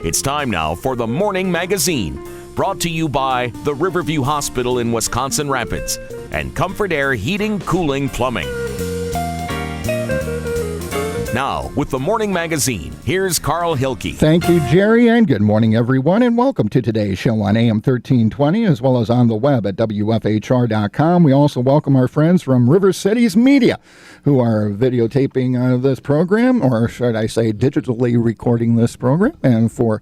It's time now for the Morning Magazine, brought to you by the Riverview Hospital in Wisconsin Rapids and Comfort Air Heating, Cooling, Plumbing. Now, with the Morning Magazine, here's Carl Hilke. Thank you, Jerry, and good morning, everyone, and welcome to today's show on AM 1320, as well as on the web at WFHR.com. We also welcome our friends from River Cities Media, who are videotaping this program, or should I say digitally recording this program, and for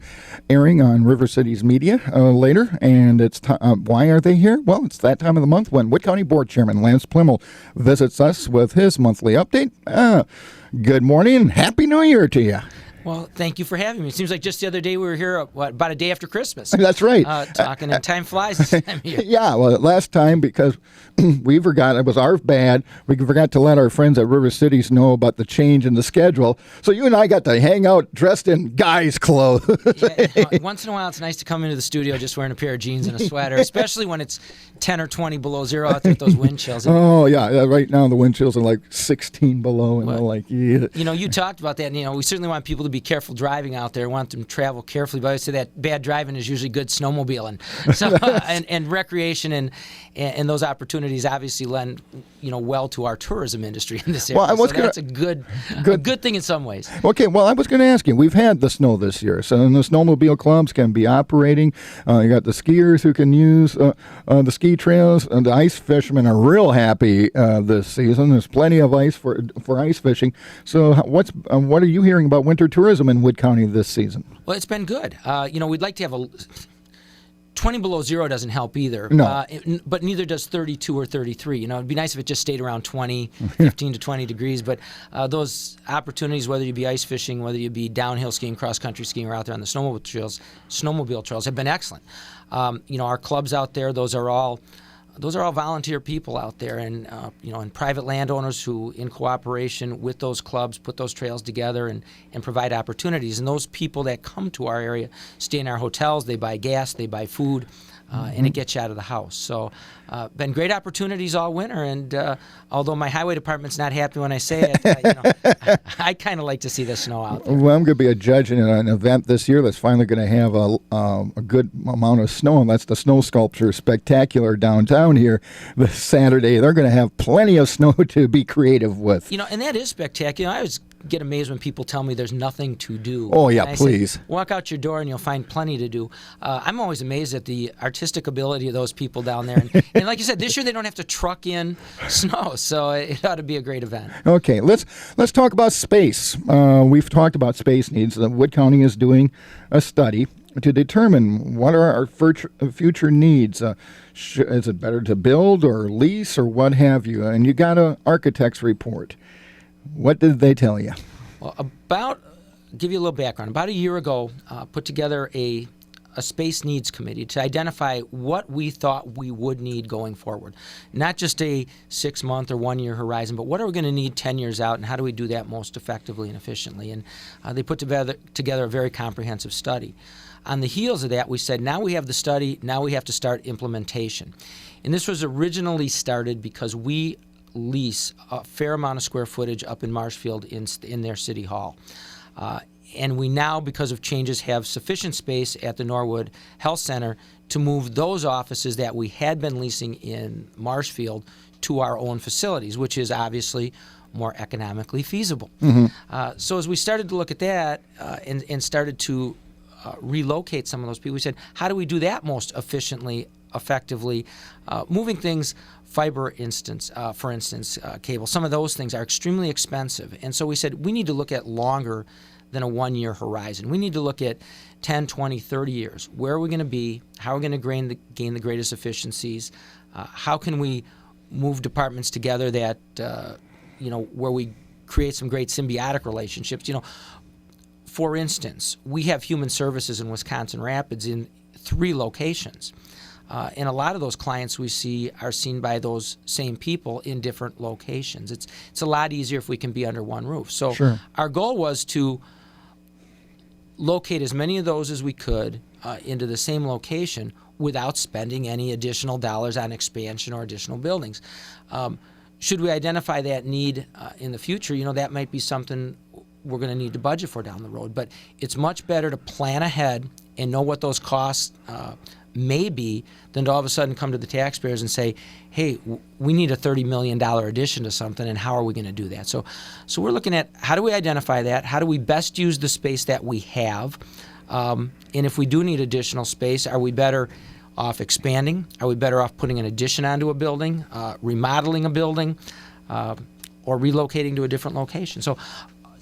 airing on River Cities Media later. And it's why are they here? Well, it's that time of the month when Wood County Board Chairman Lance Pliml visits us with his monthly update. Good morning and Happy New Year to you. Well, thank you for having me. It seems like just the other day we were here, about a day after Christmas. That's right. Talking, and time flies this time of year. Yeah, well, last time, because we forgot, it was our bad, we forgot to let our friends at River Cities know about the change in the schedule. So you and I got to hang out dressed in guys' clothes. Yeah, once in a while, it's nice to come into the studio just wearing a pair of jeans and a sweater, especially when it's 10 or 20 below zero out there with those wind chills. Oh, yeah. Right now, the wind chills are like 16 below, and they're like, yeah. You know, you talked about that, and, we certainly want people to be careful driving out there, want them to travel carefully, but I would say that bad driving is usually good snowmobiling. So, and recreation and those opportunities obviously lend, well to our tourism industry in this area. Well, that's a good thing in some ways. Okay, well, I was going to ask you, we've had the snow this year, so the snowmobile clubs can be operating. You got the skiers who can use the ski trails, and the ice fishermen are real happy this season. There's plenty of ice for ice fishing. So what are you hearing about winter tourism in Wood County this season? Well, it's been good. We'd like to have 20 below zero doesn't help either, no. But neither does 32 or 33. It'd be nice if it just stayed around 20, 15 to 20 degrees, but those opportunities, whether you be ice fishing, whether you be downhill skiing, cross-country skiing, or out there on the snowmobile trails have been excellent. Our clubs out there, those are all volunteer people out there, and and private landowners who, in cooperation with those clubs, put those trails together and provide opportunities. And those people that come to our area stay in our hotels, they buy gas, they buy food, and it gets you out of the house. So been great opportunities all winter, and although my highway department's not happy when I say it, I kind of like to see the snow out there. Well, I'm going to be a judge in an event this year that's finally going to have a good amount of snow, and that's the Snow Sculpture Spectacular downtown here this Saturday. They're going to have plenty of snow to be creative with. And that is spectacular. I always get amazed when people tell me there's nothing to do. Oh, yeah, please. Say, walk out your door and you'll find plenty to do. I'm always amazed at the artistic ability of those people down there. And like you said, this year they don't have to truck in snow, so it ought to be a great event. Okay, let's talk about space. We've talked about space needs. Wood County is doing a study to determine what are our future needs. Is it better to build or lease or what have you? And you got an architect's report. What did they tell you? Well, give you a little background. About a year ago, put together a space needs committee to identify what we thought we would need going forward. Not just a 6-month or 1-year horizon, but what are we going to need 10 years out, and how do we do that most effectively and efficiently? And they put together a very comprehensive study. On the heels of that, we said, now we have the study, now we have to start implementation. And this was originally started because we lease a fair amount of square footage up in Marshfield in their city hall. And we now, because of changes, have sufficient space at the Norwood Health Center to move those offices that we had been leasing in Marshfield to our own facilities, which is obviously more economically feasible. Mm-hmm. So as we started to look at that and started to relocate some of those people, we said, how do we do that most efficiently, effectively? Moving things, fiber for instance, cable, some of those things are extremely expensive. And so we said, we need to look at longer than a 1-year horizon. We need to look at 10, 20, 30 years. Where are we going to be? How are we going to gain the greatest efficiencies? How can we move departments together that, where we create some great symbiotic relationships? For instance, we have human services in Wisconsin Rapids in 3 locations. And a lot of those clients we see are seen by those same people in different locations. It's a lot easier if we can be under one roof. So sure. Our goal was to locate as many of those as we could into the same location without spending any additional dollars on expansion or additional buildings. Should we identify that need in the future, that might be something we're going to need to budget for down the road. But it's much better to plan ahead and know what those costs may be than to all of a sudden come to the taxpayers and say, hey, we need a $30 million addition to something, and how are we going to do that? So we're looking at how do we identify that? How do we best use the space that we have? And if we do need additional space, are we better off expanding? Are we better off putting an addition onto a building, remodeling a building, or relocating to a different location? So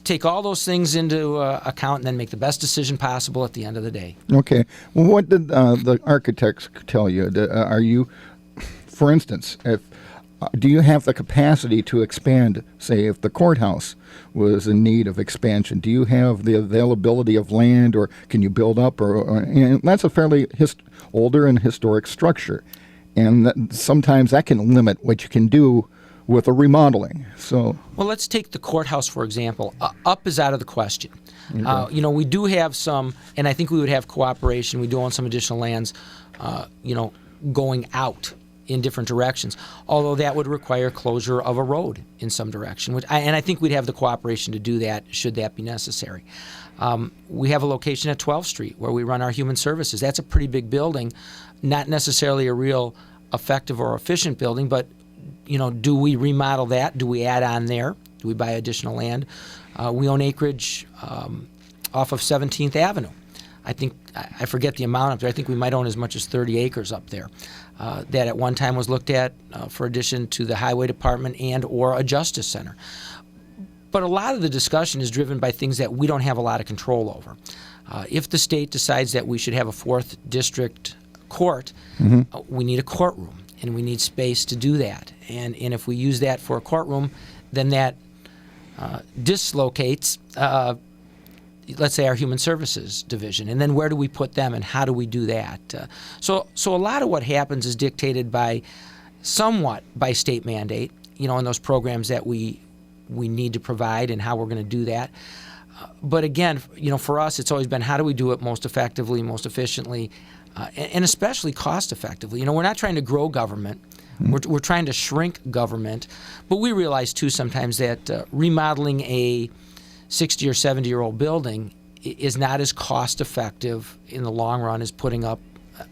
take all those things into account and then make the best decision possible at the end of the day. Okay. Well, what did the architects tell you? Are you, for instance, do you have the capacity to expand, say, if the courthouse was in need of expansion? Do you have the availability of land, or can you build up? And that's a fairly older and historic structure, and sometimes that can limit what you can do with a remodeling. So, well, let's take the courthouse, for example. Up is out of the question. Okay. We do have some, and I think we would have cooperation. We do own some additional lands, going out in different directions, although that would require closure of a road in some direction. And I think we'd have the cooperation to do that should that be necessary. We have a location at 12th Street where we run our human services. That's a pretty big building, not necessarily a real effective or efficient building, but do we remodel that? Do we add on there? Do we buy additional land? We own acreage off of 17th Avenue. I think, I forget the amount up there. I think we might own as much as 30 acres up there. That at one time was looked at for addition to the highway department and or a justice center. But a lot of the discussion is driven by things that we don't have a lot of control over. If the state decides that we should have a 4th district court, we need a courtroom, and we need space to do that. And if we use that for a courtroom, then that dislocates, let's say, our human services division. And then where do we put them, and how do we do that? So a lot of what happens is dictated somewhat by state mandate, in those programs that we need to provide and how we're going to do that. But again, for us, it's always been how do we do it most effectively, most efficiently, and especially cost effectively. We're not trying to grow government. We're trying to shrink government. But we realize, too, sometimes that remodeling a 60 or 70-year-old building is not as cost effective in the long run as putting up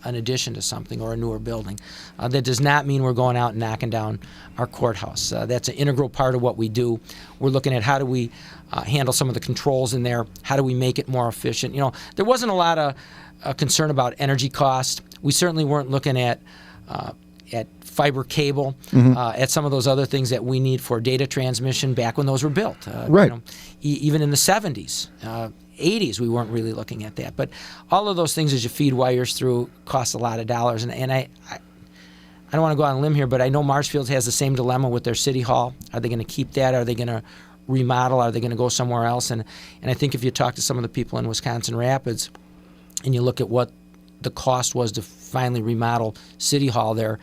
an addition to something or a newer building. That does not mean we're going out and knocking down our courthouse. That's an integral part of what we do. We're looking at how do we handle some of the controls in there, how do we make it more efficient. There wasn't a lot of concern about energy cost. We certainly weren't looking at fiber cable, at some of those other things that we need for data transmission back when those were built. Right. Even in the 70s, 80s, we weren't really looking at that. But all of those things, as you feed wires through, cost a lot of dollars. And I don't want to go on a limb here, but I know Marshfield has the same dilemma with their city hall. Are they going to keep that? Are they going to remodel? Are they going to go somewhere else? And I think if you talk to some of the people in Wisconsin Rapids and you look at what the cost was to finally remodel City Hall there,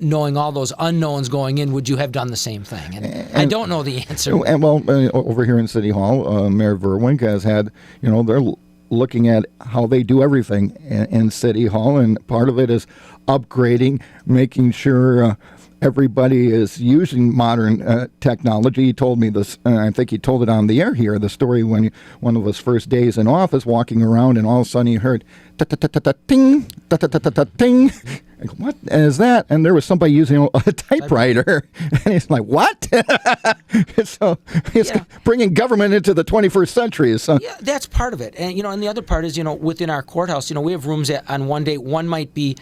knowing all those unknowns going in, would you have done the same thing? And I don't know the answer. And over here in City Hall, Mayor Verwink has had, they're looking at how they do everything in City Hall, and part of it is upgrading, making sure everybody is using modern technology. He told me this, I think he told it on the air here, the story when one of his first days in office, walking around, and all of a sudden he heard ta-ta-ta-ta-ting, ta-ta-ta-ta-ting. What is that? And there was somebody using a typewriter. And he's like, what? So he's bringing government into the 21st century. So. Yeah, that's part of it. And, and the other part is, within our courthouse, we have rooms that on one day, one might be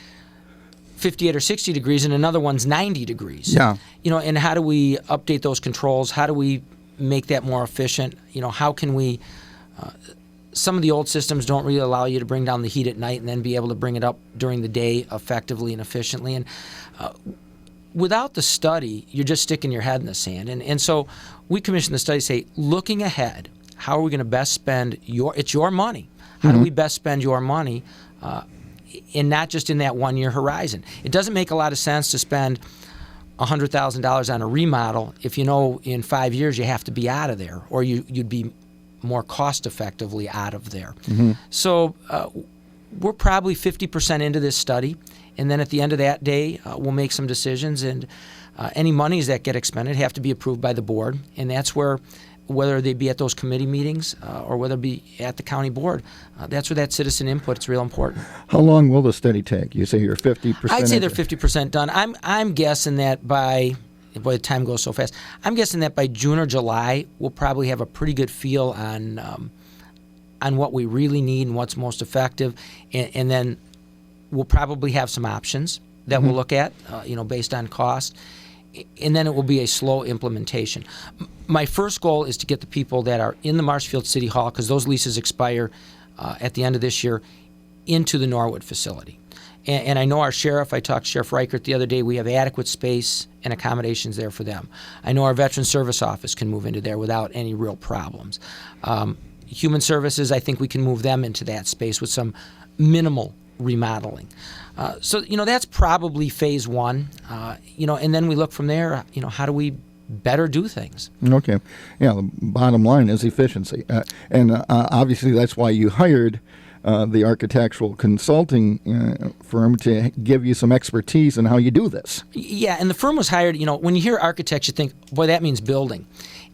58 or 60 degrees and another one's 90 degrees. Yeah. And how do we update those controls? How do we make that more efficient? How can we some of the old systems don't really allow you to bring down the heat at night and then be able to bring it up during the day effectively and efficiently. And without the study, you're just sticking your head in the sand. And so we commissioned the study to say, looking ahead, how are we going to best spend it's your money. How do we best spend your money and not just in that 1 year horizon? It doesn't make a lot of sense to spend $100,000 on a remodel if in 5 years you have to be out of there, or you'd be more cost effectively out of there. So we're probably 50% into this study, and then at the end of that day we'll make some decisions, and any monies that get expended have to be approved by the board, and that's where whether they be at those committee meetings or whether it be at the county board. That's where that citizen input is real important. How long will the study take? You say you're 50%? I'd say they're 50% done. I'm guessing that boy, the time goes so fast. I'm guessing that by June or July, we'll probably have a pretty good feel on what we really need and what's most effective, and then we'll probably have some options that we'll look at, based on cost, and then it will be a slow implementation. My first goal is to get the people that are in the Marshfield City Hall, because those leases expire at the end of this year, into the Norwood facility. And I know our sheriff, I talked to Sheriff Reichert the other day, we have adequate space and accommodations there for them. I know our Veteran Service Office can move into there without any real problems. Human Services, I think we can move them into that space with some minimal remodeling. So that's probably phase one, and then we look from there, how do we better do things? Okay. Yeah, the bottom line is efficiency. And obviously that's why you hired the architectural consulting firm to give you some expertise in how you do this. Yeah, and the firm was hired, when you hear architects, you think, boy, that means building.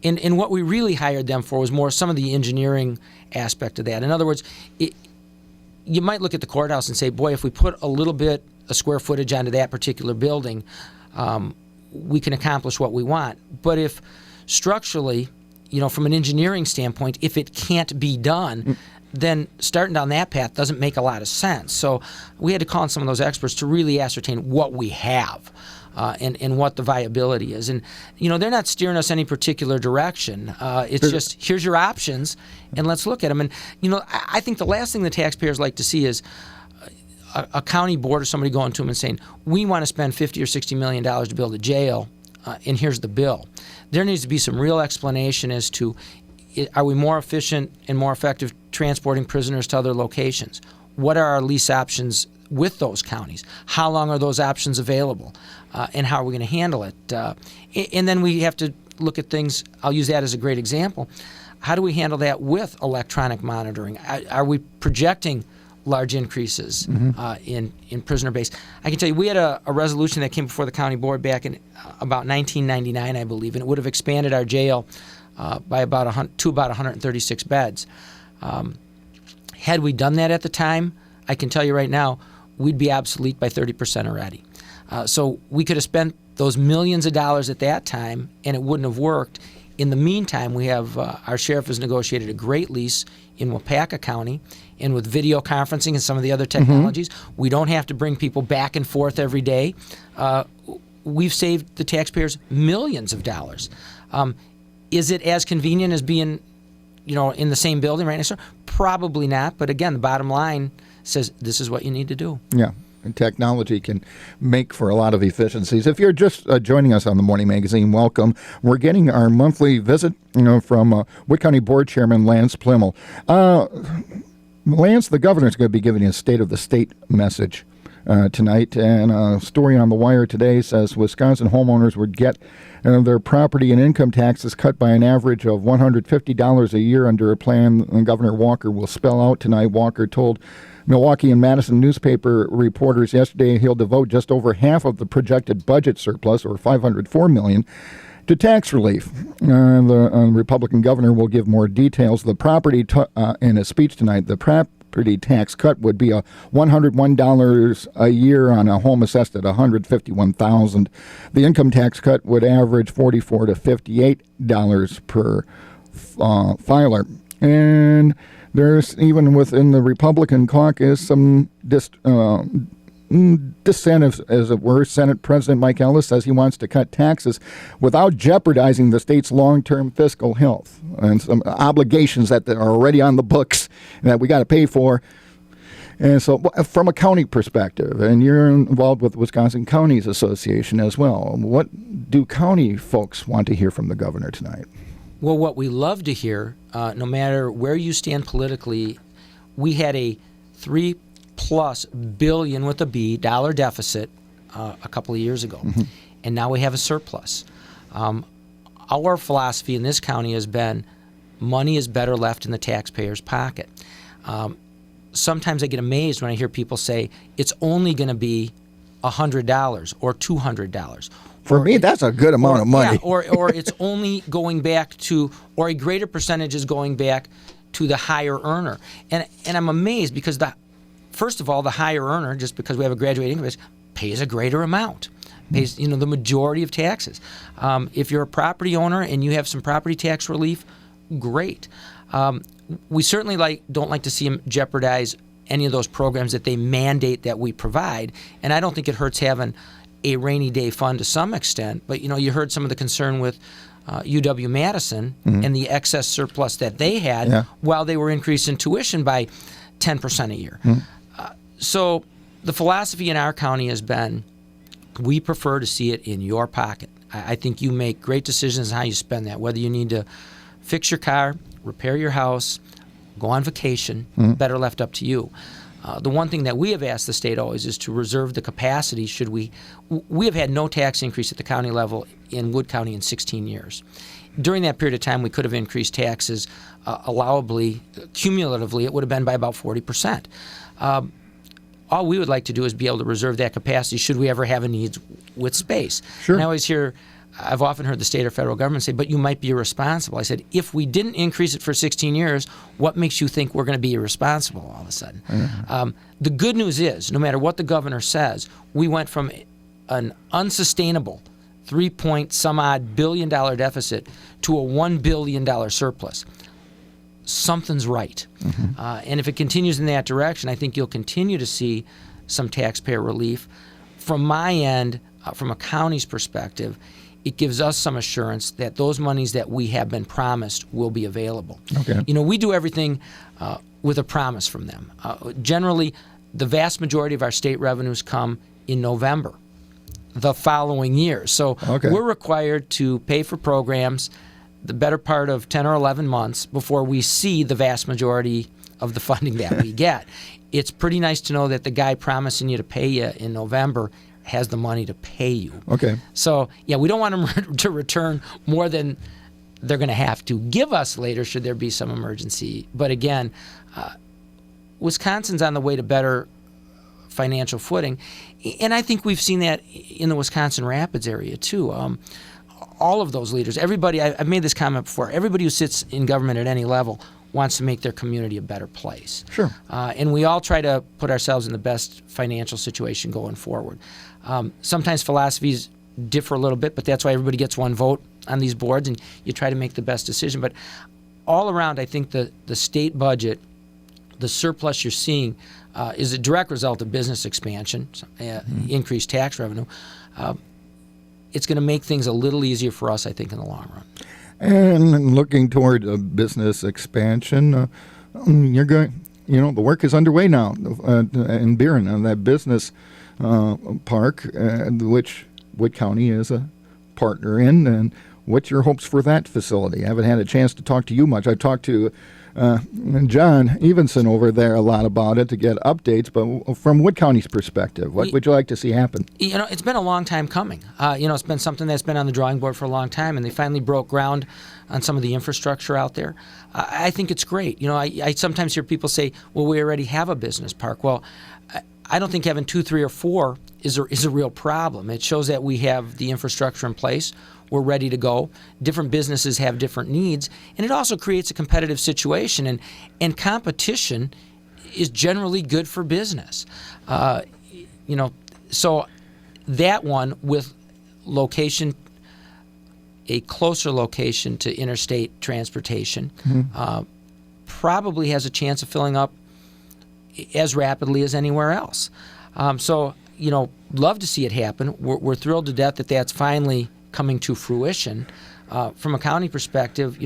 And what we really hired them for was more some of the engineering aspect of that. In other words, you might look at the courthouse and say, boy, if we put a little bit of square footage onto that particular building, we can accomplish what we want. But if structurally, from an engineering standpoint, if it can't be done, then starting down that path doesn't make a lot of sense. So we had to call on some of those experts to really ascertain what we have and what the viability is. And, they're not steering us any particular direction. It's just, here's your options, and let's look at them. And, I think the last thing the taxpayers like to see is a county board or somebody going to them and saying, we want to spend $50 or $60 million to build a jail, and here's the bill. There needs to be some real explanation as to, are we more efficient and more effective transporting prisoners to other locations? What are our lease options with those counties? How long are those options available? And how are we going to handle it? And then we have to look at things, I'll use that as a great example. How do we handle that with electronic monitoring? Are we projecting large increases in prisoner base? I can tell you, we had a resolution that came before the county board back in about 1999, I believe, and it would have expanded our jail by about 136 beds. Had we done that at the time, I can tell you right now, we'd be obsolete by 30% already. So we could have spent those millions of dollars at that time, and it wouldn't have worked. In the meantime, we have our sheriff has negotiated a great lease in Wapaka County, and with video conferencing and some of the other technologies, we don't have to bring people back and forth every day. We've saved the taxpayers millions of dollars. Is it as convenient as being, in the same building right next door? Probably not. But again, the bottom line says this is what you need to do. Yeah. And technology can make for a lot of efficiencies. If you're just joining us on the Morning Magazine, welcome. We're getting our monthly visit, from Wood County Board Chairman Lance Pliml. Lance, the governor's going to be giving a State of the State message tonight, and a story on The Wire today says Wisconsin homeowners would get their property and income taxes cut by an average of $150 a year under a plan Governor Walker will spell out tonight. Walker told Milwaukee and Madison newspaper reporters yesterday he'll devote just over half of the projected budget surplus, or $504 million, to tax relief. The Republican governor will give more details. The property in a speech tonight, the property tax cut would be a $101 a year on a home assessed at $151,000. The income tax cut would average $44 to $58 per filer. And there's, even within the Republican caucus, some dissent, as it were. Senate President Mike Ellis says he wants to cut taxes without jeopardizing the state's long-term fiscal health and some obligations that are already on the books that we got to pay for. And so from a county perspective, and you're involved with Wisconsin Counties Association as well, what do county folks want to hear from the governor tonight? Well, what we love to hear, no matter where you stand politically, we had a $3+ billion with a B dollar deficit a couple of years ago, and now we have a surplus. Our philosophy in this county has been money is better left in the taxpayer's pocket. Sometimes I get amazed when I hear people say it's only going to be $100 or $200. For me, that's a good amount of money. Yeah, or it's only going back to, or a greater percentage is going back to the higher earner. And I'm amazed because first of all, the higher earner, just because we have a graduating income, pays a greater amount, pays the majority of taxes. If you're a property owner and you have some property tax relief, great. We certainly don't like to see them jeopardize any of those programs that they mandate that we provide. And I don't think it hurts having a rainy day fund to some extent. But you heard some of the concern with UW-Madison and the excess surplus that they had while they were increasing tuition by 10% a year. So the philosophy in our county has been, we prefer to see it in your pocket. I think you make great decisions on how you spend that, whether you need to fix your car, repair your house, go on vacation, better left up to you. The one thing that we have asked the state always is to reserve the capacity should we have had no tax increase at the county level in Wood County in 16 years. During that period of time, we could have increased taxes allowably, cumulatively, it would have been by about 40%. All we would like to do is be able to reserve that capacity should we ever have a need with space. Sure. And I've often heard the state or federal government say, but you might be irresponsible. I said, if we didn't increase it for 16 years, what makes you think we're going to be irresponsible all of a sudden? The good news is, no matter what the governor says, we went from an unsustainable $3-point-some-odd billion deficit to a $1 billion surplus. Something's right. And if it continues in that direction, I think you'll continue to see some taxpayer relief. From my end, from a county's perspective, it gives us some assurance that those monies that we have been promised will be available. Okay. We do everything with a promise from them. Generally, the vast majority of our state revenues come in November the following year. So we're required to pay for programs the better part of 10 or 11 months before we see the vast majority of the funding that we get. It's pretty nice to know that the guy promising you to pay you in November has the money to pay you. Okay. So, we don't want them to return more than they're going to have to give us later should there be some emergency. But again, Wisconsin's on the way to better financial footing. And I think we've seen that in the Wisconsin Rapids area too. All of those leaders, everybody, I've made this comment before, everybody who sits in government at any level wants to make their community a better place. Sure. And we all try to put ourselves in the best financial situation going forward. Sometimes philosophies differ a little bit, but that's why everybody gets one vote on these boards, and you try to make the best decision. But all around, I think the state budget, the surplus you're seeing, is a direct result of business expansion, increased tax revenue. It's going to make things a little easier for us, I think, in the long run. And looking toward a business expansion, you're going. The work is underway now in Buren on that business park, which Wood County is a partner in. And what's your hopes for that facility? I haven't had a chance to talk to you much. I've talked to John Evenson over there a lot about it to get updates, but from Wood County's perspective, what would you like to see happen? It's been a long time coming. It's been something that's been on the drawing board for a long time, and they finally broke ground on some of the infrastructure out there. I think it's great. I sometimes hear people say, well, we already have a business park. Well, I don't think having 2, 3, or 4 is a real problem. It shows that we have the infrastructure in place. We're ready to go. Different businesses have different needs, and it also creates a competitive situation, and competition is generally good for business. So that one with location, a closer location to interstate transportation, probably has a chance of filling up as rapidly as anywhere else. Love to see it happen. We're thrilled to death that that's finally coming to fruition. From a county perspective,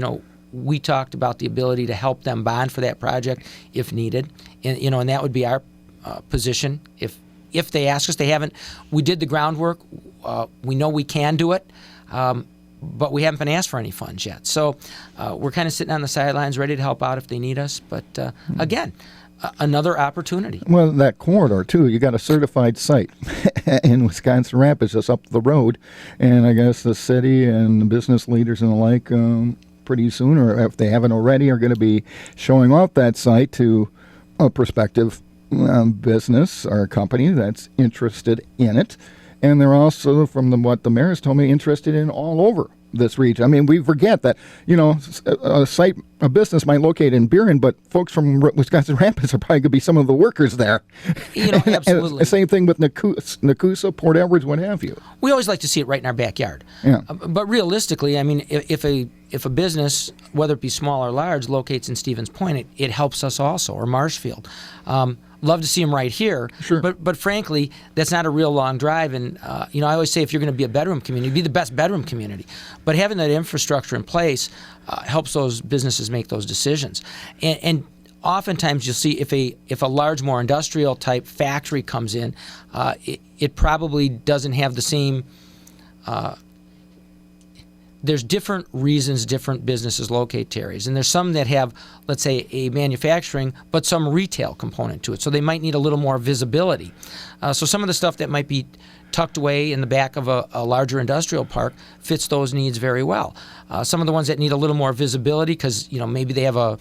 we talked about the ability to help them bond for that project if needed, and that would be our position. If they ask us, they haven't. We did the groundwork. We know we can do it, but we haven't been asked for any funds yet. So we're kind of sitting on the sidelines, ready to help out if they need us. But again, another opportunity. Well, that corridor, too, you got a certified site in Wisconsin Rapids just up the road, and I guess the city and the business leaders and the like pretty soon, or if they haven't already, are going to be showing off that site to a prospective business or a company that's interested in it. and they're also, from what the mayor's told me, interested in all over this region. I mean, we forget that, a business might locate in Burin, but folks from Wisconsin Rapids are probably going to be some of the workers there. Absolutely. And same thing with Nakusa, Port Edwards, what have you. We always like to see it right in our backyard. Yeah. But realistically, I mean, if a business, whether it be small or large, locates in Stevens Point, it helps us also, or Marshfield. Love to see them right here, Sure. but frankly, that's not a real long drive. And I always say, if you're going to be a bedroom community, be the best bedroom community. But having that infrastructure in place helps those businesses make those decisions. And oftentimes, you'll see if a large, more industrial type factory comes in, it probably doesn't have the same. There's different reasons different businesses locate areas, and there's some that have, let's say, a manufacturing but some retail component to it, so they might need a little more visibility. So some of the stuff that might be tucked away in the back of a larger industrial park fits those needs very well. Some of the ones that need a little more visibility, because maybe they have a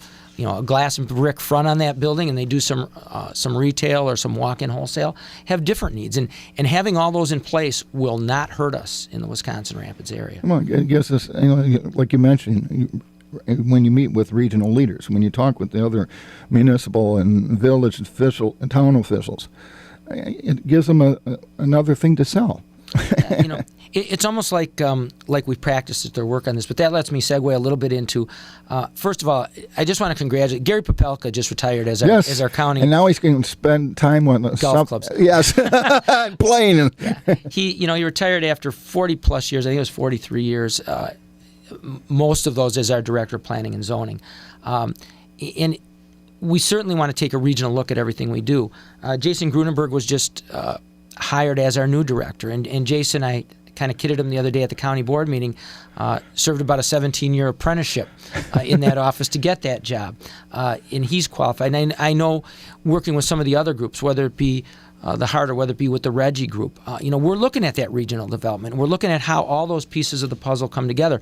glass and brick front on that building, and they do some retail or some walk-in wholesale, have different needs. And having all those in place will not hurt us in the Wisconsin Rapids area. Well, it gives us, like you mentioned, when you meet with regional leaders, when you talk with the other municipal and village and town officials, it gives them another thing to sell. It's almost like we've practiced at their work on this, but that lets me segue a little bit into. First of all, I just want to congratulate Gary Popelka. Just retired as our county, and now he's going to spend time on golf clubs. Yes, playing. Yeah. He retired after 40 plus years. I think it was 43 years. Most of those as our director of planning and zoning, and we certainly want to take a regional look at everything we do. Jason Grunenberg was just hired as our new director, and Jason, I kind of kidded him the other day at the county board meeting, served about a 17-year apprenticeship in that office to get that job, and he's qualified. And I know, working with some of the other groups, whether it be the Heart or whether it be with the Reggie group, we're looking at that regional development. We're looking at how all those pieces of the puzzle come together.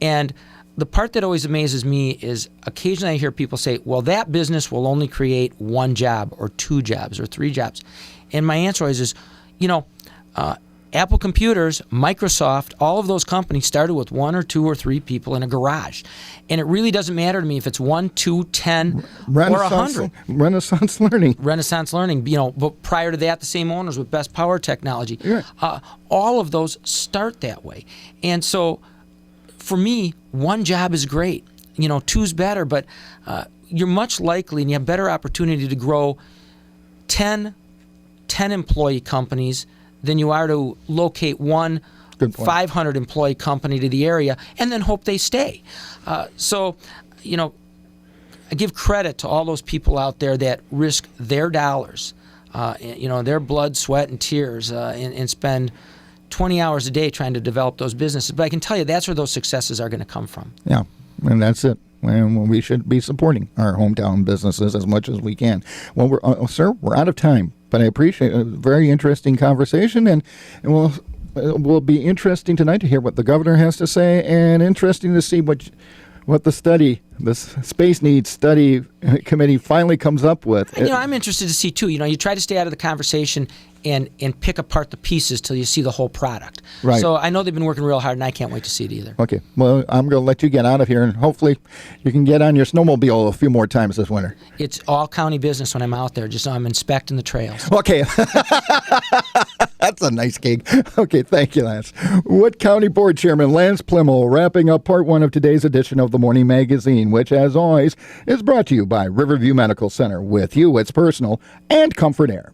And the part that always amazes me is occasionally I hear people say, well, that business will only create one job or two jobs or three jobs. And my answer always is, Apple Computers, Microsoft, all of those companies started with one or two or three people in a garage. And it really doesn't matter to me if it's 1, 2, 10, or 100. Renaissance Learning. But prior to that, the same owners with Best Power Technology. Yeah. All of those start that way. And so for me, one job is great. Two's better, but you're much likely and you have better opportunity to grow 10 employee companies than you are to locate one 500 employee company to the area and then hope they stay. So, I give credit to all those people out there that risk their dollars, their blood, sweat, and tears, and spend 20 hours a day trying to develop those businesses. But I can tell you that's where those successes are going to come from. Yeah, and that's it. And we should be supporting our hometown businesses as much as we can. Well, sir, we're out of time, but I appreciate a very interesting conversation, and will be interesting tonight to hear what the governor has to say, and interesting to see what the Space Needs Study Committee finally comes up with. I'm interested to see, too. You try to stay out of the conversation and pick apart the pieces till you see the whole product. Right. So I know they've been working real hard, and I can't wait to see it either. Okay. Well, I'm going to let you get out of here, and hopefully you can get on your snowmobile a few more times this winter. It's all county business when I'm out there. Just I'm inspecting the trails. Okay. That's a nice gig. Okay, thank you, Lance. Wood County Board Chairman Lance Pliml wrapping up part one of today's edition of the Morning Magazine, which, as always, is brought to you by Riverview Medical Center. With you, it's personal and Comfort Air.